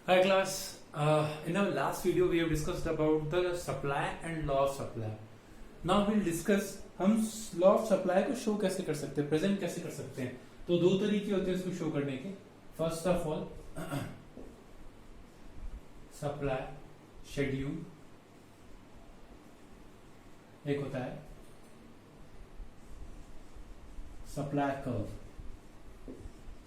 Hi class. In our last video we have discussed about the supply and law of supply. Now we'll discuss हम law of supply को show कैसे कर सकते हैं, present कैसे कर सकते हैं. तो दो तरीके होते हैं इसको शो करने के. First of all supply schedule एक होता है, supply curve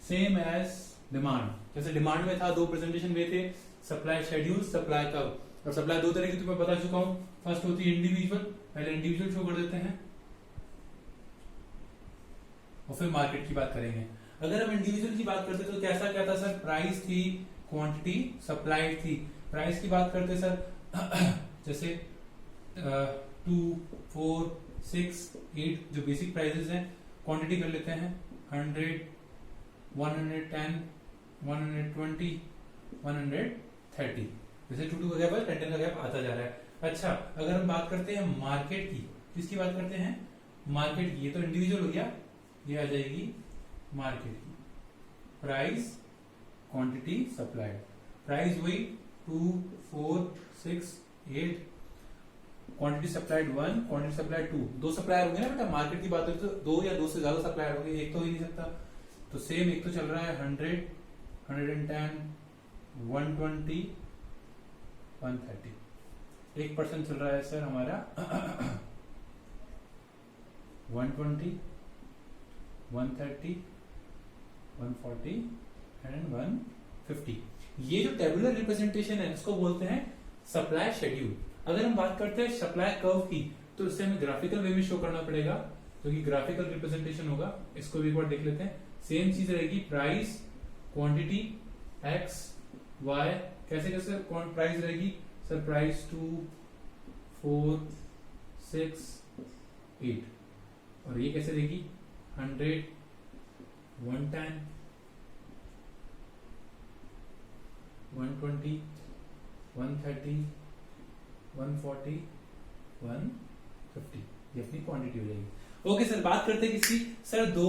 same as demand. जैसे डिमांड में था, दो प्रेजेंटेशन में थे, सप्लाई शेड्यूल, सप्लाई कर्व. और सप्लाई दो तरह की तुम्हें बता चुका हूं. फर्स्ट होती है इंडिविजुअल, पहले इंडिविजुअल शो कर देते हैं और फिर मार्केट की बात करेंगे. अगर हम इंडिविजुअल की बात करते तो कैसा क्या था सर, प्राइस थी, क्वांटिटी सप्लाई थी. प्राइस की बात करते सर जैसे 2, 4, 6, 8 जो बेसिक प्राइसेस हैं. क्वांटिटी कर लेते हैं 100, 110, 120, 130. जैसे 2 का गैप है, 10 का गैप आता जा रहा है. अच्छा, अगर हम बात करते हैं मार्केट की, किसकी बात करते हैं, मार्केट की. ये तो इंडिविजुअल हो गया, ये आ जाएगी मार्केट की. Price, quantity, supply. प्राइस वही 2, 4, 6, 8. Quantity supplied 1, quantity supplied 2. दो सप्लायर होंगे ना बेटा, मार्केट की बात हो तो दो या दो से ज्यादा सप्लायर होंगे, एक तो हो ही नहीं सकता. तो सेम एक तो चल रहा है 100, 110, 120, 130. 1% चल रहा है सर हमारा 120, 130, 140 एंड 150. ये जो टेबुलर रिप्रेजेंटेशन है इसको बोलते हैं सप्लाई शेड्यूल. अगर हम बात करते हैं सप्लाई कर्व की, तो इससे हमें ग्राफिकल वे में शो करना पड़ेगा, जो कि ग्राफिकल रिप्रेजेंटेशन होगा. इसको भी एक बार देख लेते हैं. सेम चीज रहेगी, प्राइस, क्वांटिटी, एक्स, वाई. कैसे कैसे प्राइस रहेगी सर, प्राइस 2, 4, 6, 8. और ये कैसे रहेगी 100, 110, 120, 130, 140, 150. ये अपनी क्वांटिटी हो जाएगी. ओके सर, बात करते हैं किसकी. सर दो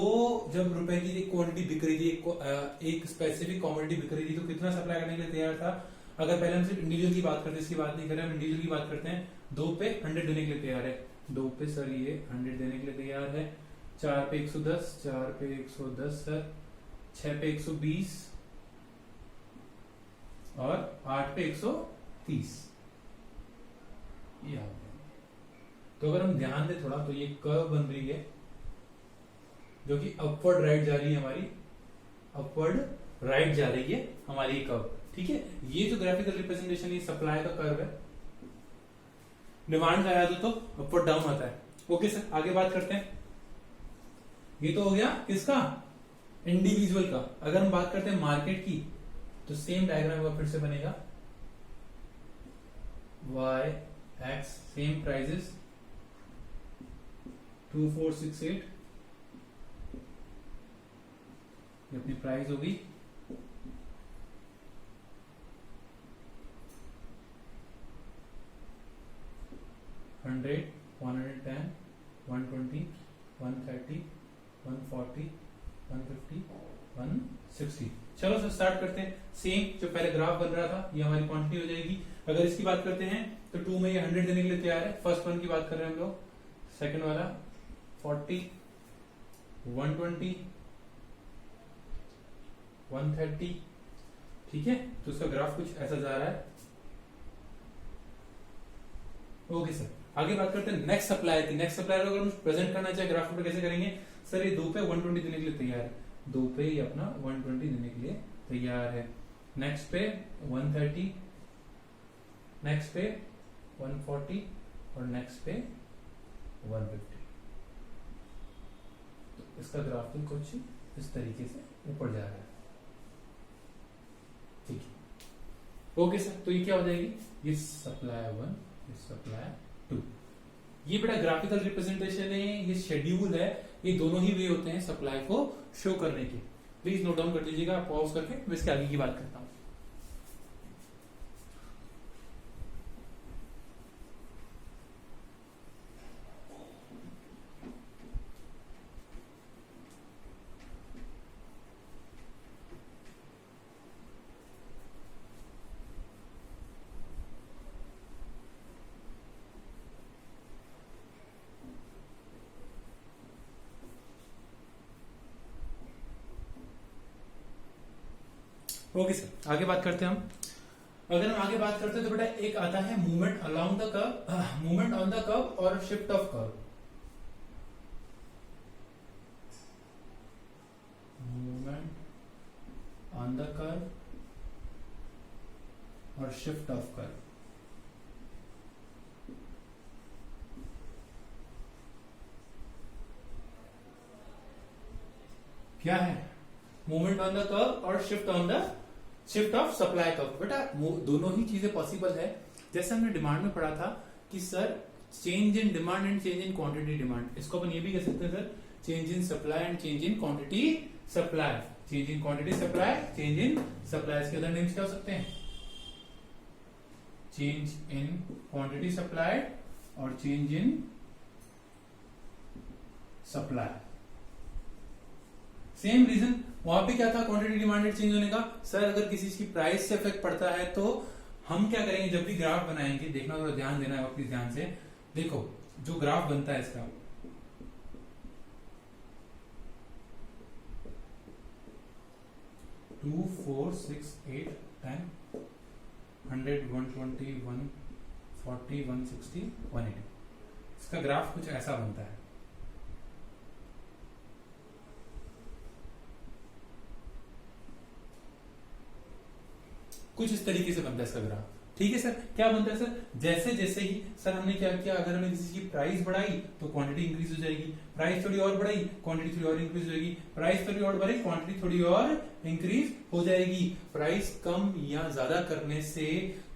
जब रुपए की एक क्वांटिटी बिक रही थी, एक स्पेसिफिक कमोडिटी बिक रही थी, तो कितना सप्लाई करने के लिए तैयार था. अगर पहले हम सिर्फ इंडिविजुअल की बात करते हैं, इसकी बात नहीं करें, हम इंडिविजुअल की बात करते हैं. 2 पे 100 देने के लिए तैयार है. 2 पे सर ये 100 देने के लिए तैयार है. 4 पे 110, 4 पे 110 सर, 6 पे 120 और 8 पे 130. ये तो अगर हम ध्यान दें थोड़ा, तो ये कर्व बन रही है जो कि अपवर्ड राइट जा रही है हमारी, अपवर्ड राइट जा रही है हमारी कर्व. ठीक है, ये जो ग्राफिकल रिप्रेजेंटेशन है सप्लाई का कर्व है. डिमांड का याद हो तो अपवर्ड डाउन आता है. ओके सर, आगे बात करते हैं. ये तो हो गया किसका, इंडिविजुअल का. अगर हम बात करते हैं मार्केट की, तो सेम डायग्राम फिर से बनेगा. y x same prices 2, 4, 6, 8. ये अपनी प्राइस होगी. $100, 110, 120, 130, 140, 150, 160. चलो सर स्टार्ट करते हैं. सेम जो पहले ग्राफ बन रहा था, ये हमारी क्वांटिटी हो जाएगी. अगर इसकी बात करते हैं तो 2 में ये 100 देने के लिए तैयार है. फर्स्ट वन की बात कर रहे हैं हम लोग. सेकंड वाला 40, 120, 130. ठीक है, तो इसका ग्राफ कुछ ऐसा जा रहा है. ओके सर, आगे बात करते हैं नेक्स्ट सप्लाई की. नेक्स्ट सप्लाई अगर हम प्रेजेंट करना चाहे ग्राफ पर, कैसे करेंगे सर. ये 2 पे 120 देने के लिए तैयार है. 2 पे ये अपना 120 देने के लिए तैयार है. नेक्स्ट पे 130, नेक्स्ट पे 140 और नेक्स्ट पे 150. तो इसका ग्राफ भी कुछ इस तरीके से ऊपर जा रहा है. ठीक है, ओके सर. तो ये क्या हो जाएगी, ये सप्लाई 1, ये सप्लाई 2. ये बड़ा ग्राफिकल रिप्रेजेंटेशन है, ये शेड्यूल है. ये दोनों ही वे होते हैं सप्लाई को शो करने के. प्लीज नोट डाउन कर लीजिएगा, पॉज करके मैं इसके आगे की बात करता हूं. ओके सर, आगे बात करते हैं हम। अगर हम आगे बात करते हैं तो बेटा एक आता है movement along the curve, movement on the curve और shift of curve. Movement on the curve और शिफ्ट ऑफ कर्व। क्या है? मूवमेंट ऑन द कर्व और शिफ्ट ऑफ सप्लाई कर्व। बेटा दोनों ही चीजें पॉसिबल है। जैसे हमने डिमांड में पढ़ा था कि sir change in demand and change in quantity demand, इसको अपन ये भी कह सकते हैं sir change in supply and change in quantity supply. Change in quantity supply, change in supply, इसके अदर नेम्स क्या हो सकते हैं? चेंज इन क्वांटिटी सप्लाई और change in supply. Same reason वहां पे क्या था क्वांटिटी डिमांडेड चेंज होने का? सर अगर किसी चीज की प्राइस से इफेक्ट पड़ता है तो हम क्या करेंगे, जब भी ग्राफ बनाएंगे, देखना थोड़ा ध्यान देना है वापस ध्यान से। देखो जो ग्राफ बनता है इसका, टू 4 6 8 10 100 120 140 160 180, इसका ग्राफ कुछ ऐसा बनता है। कुछ इस तरीके से बनता है इसका ग्राफ। ठीक है सर, क्या बनता है सर? जैसे जैसे ही सर हमने क्या किया, अगर हमने किसी की प्राइस बढ़ाई तो क्वांटिटी इंक्रीज हो जाएगी, प्राइस थोड़ी और बढ़ाई क्वांटिटी थोड़ी और इंक्रीज हो जाएगी, प्राइस थोड़ी और बढ़ी क्वांटिटी थोड़ी और इंक्रीज हो जाएगी। प्राइस कम या ज्यादा करने से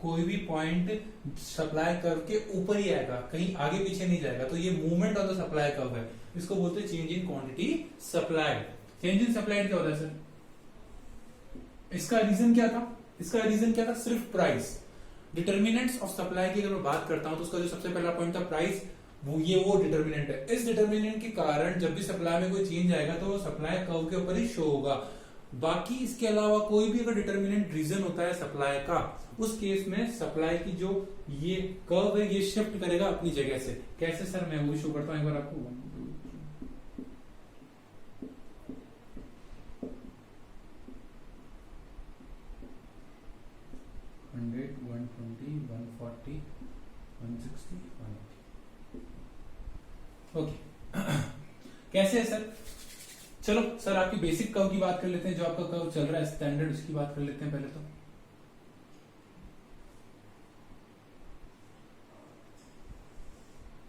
कोई भी पॉइंट सप्लाई कर्व के ऊपर ही आएगा, कहीं आगे पीछे नहीं जाएगा। तो ये movement of the supply curve है, इसको बोलते हैं change in quantity supplied. Change in supplied क्या होता है सर? इसका रीजन क्या था? इसका रीजन क्या था? सिर्फ प्राइस। डिटर्मिनेंट्स ऑफ सप्लाई की अगर मैं बात करता हूं तो उसका जो सबसे पहला पॉइंट था प्राइस, वो डिटर्मिनेंट है। इस डिटर्मिनेंट के कारण जब भी सप्लाई में कोई चेंज आएगा तो वो सप्लाई कर्व के ऊपर ही शो होगा। बाकी इसके अलावा कोई भी अगर डिटर्मिनेंट रीजन होता है सप्लाई का, उस केस में सप्लाई की जो ये कर्व है ये शिफ्ट करेगा अपनी जगह से। कैसे सर? मैं वो शो करता हूं एक बार आपको। 100 120 140 160 180। ओके कैसे है सर? चलो सर आपकी बेसिक कर्व की बात कर लेते हैं, जो आपका कर्व चल रहा है स्टैंडर्ड, उसकी बात कर लेते हैं पहले तो।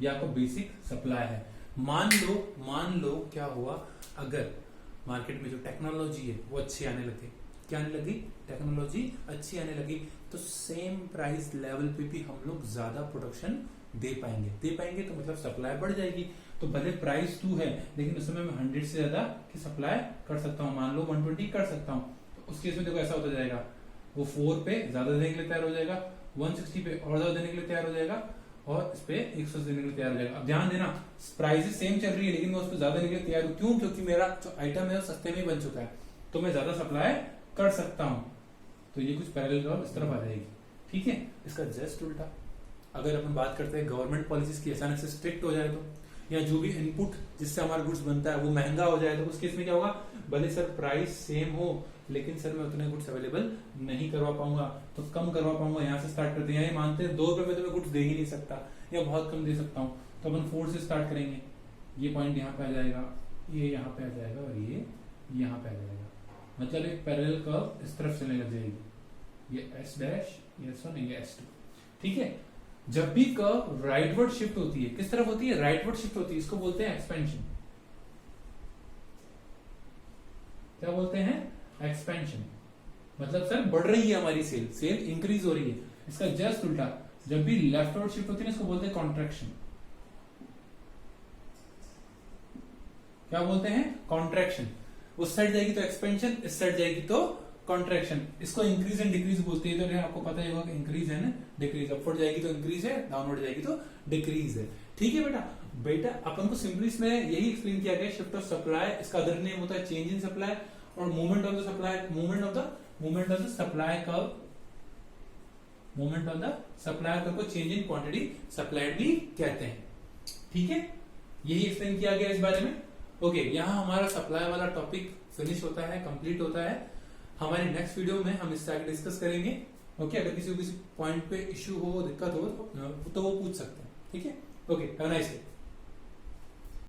ये आपको बेसिक सप्लाई है। मान लो क्या हुआ, अगर मार्केट में जो टेक्नोलॉजी है वो अच्छी आने लगी, क्या आने लगी? टेक्नोलॉजी अच्छी आने लगी, तो सेम प्राइस लेवल पे भी हम लोग ज्यादा प्रोडक्शन दे पाएंगे तो मतलब सप्लाई बढ़ जाएगी। तो भले प्राइस 2 है लेकिन उस समय मैं 100 से ज्यादा की सप्लाई कर सकता हूँ, मान लो 120 कर सकता हूँ। तो उस केस में देखो ऐसा होता जाएगा, वो 4 पे ज्यादा देने के लिए तैयार हो जाएगा, 160 पे और ज्यादा देने के लिए तैयार हो जाएगा, और इस पे 100 देने के लिए तैयार हो जाएगा। अब ध्यान देना प्राइस सेम चल रही है लेकिन मैं उस पर ज्यादा देने के लिए तैयार हूँ। क्यों? क्योंकि मेरा जो आइटम है वो सस्ते में बन चुका है, तो मैं ज्यादा सप्लाई कर सकता हूं। तो ये कुछ पैरेलल कर्व इस तरफ आ जाएगी। ठीक है, इसका जस्ट उल्टा अगर अपन बात करते हैं गवर्नमेंट पॉलिसीज की अचानक से स्ट्रिक्ट हो जाए तो, या जो भी इनपुट जिससे हमारा गुड्स बनता है वो महंगा हो जाए तो उस केस में क्या होगा? भले सर प्राइस सेम हो लेकिन सर मैं उतने गुड्स अवेलेबल नहीं करवा पाऊंगा, तो कम करवा पाऊंगा। यहाँ से स्टार्ट करते हैं, मानते हैं 2 रुपए में तो मैं गुड्स दे ही नहीं सकता या बहुत कम दे सकता हूँ, तो अपन 4 से स्टार्ट करेंगे। ये पॉइंट यहाँ पे आ जाएगा, ये यहाँ पे आ जाएगा और ये यहाँ पे आ जाएगा। मतलब एक पैरेलल कर्व इस तरफ चलने लग जाएगी, ये S डैश, ये S1, ये S2। ठीक है, जब भी कर्व राइटवर्ड शिफ्ट होती है, किस तरफ होती है? राइटवर्ड शिफ्ट होती है, इसको बोलते हैं एक्सपेंशन। क्या बोलते हैं? एक्सपेंशन। मतलब सर बढ़ रही है हमारी सेल इंक्रीज हो रही है। इसका जस्ट उल्टा जब भी लेफ्टवर्ड शिफ्ट होती है इसको बोलते हैं कॉन्ट्रैक्शन। क्या बोलते हैं? कॉन्ट्रैक्शन। उस साइड जाएगी तो एक्सपेंशन, इस साइड जाएगी तो कॉन्ट्रैक्शन। इसको इंक्रीज एंड डिक्रीज बोलते हैं। तो आपको पता है इंक्रीज है ना, डिक्रीज। अपवर्ड जाएगी तो इंक्रीज है, डाउनवर्ड जाएगी तो डिक्रीज है। ठीक है बेटा अपन को सिंपली इसमें यही एक्सप्लेन किया गया, शिफ्ट ऑफ सप्लाई, इसका अदर नेम होता है चेंज इन सप्लाई, और movement of the supply, movement of the supply curve, movement of the supply curve को चेंज इन क्वांटिटी सप्लाइड भी कहते हैं। ठीक है, यही एक्सप्लेन किया गया इस बारे में। ओके, यहाँ हमारा सप्लाई वाला टॉपिक फिनिश होता है, कंप्लीट होता है। हमारे नेक्स्ट वीडियो में हम इससे आगे डिस्कस करेंगे। ओके, अगर किसी को किसी पॉइंट पे इश्यू हो, दिक्कत हो तो वो पूछ सकते हैं। ठीक है, okay, have a nice day.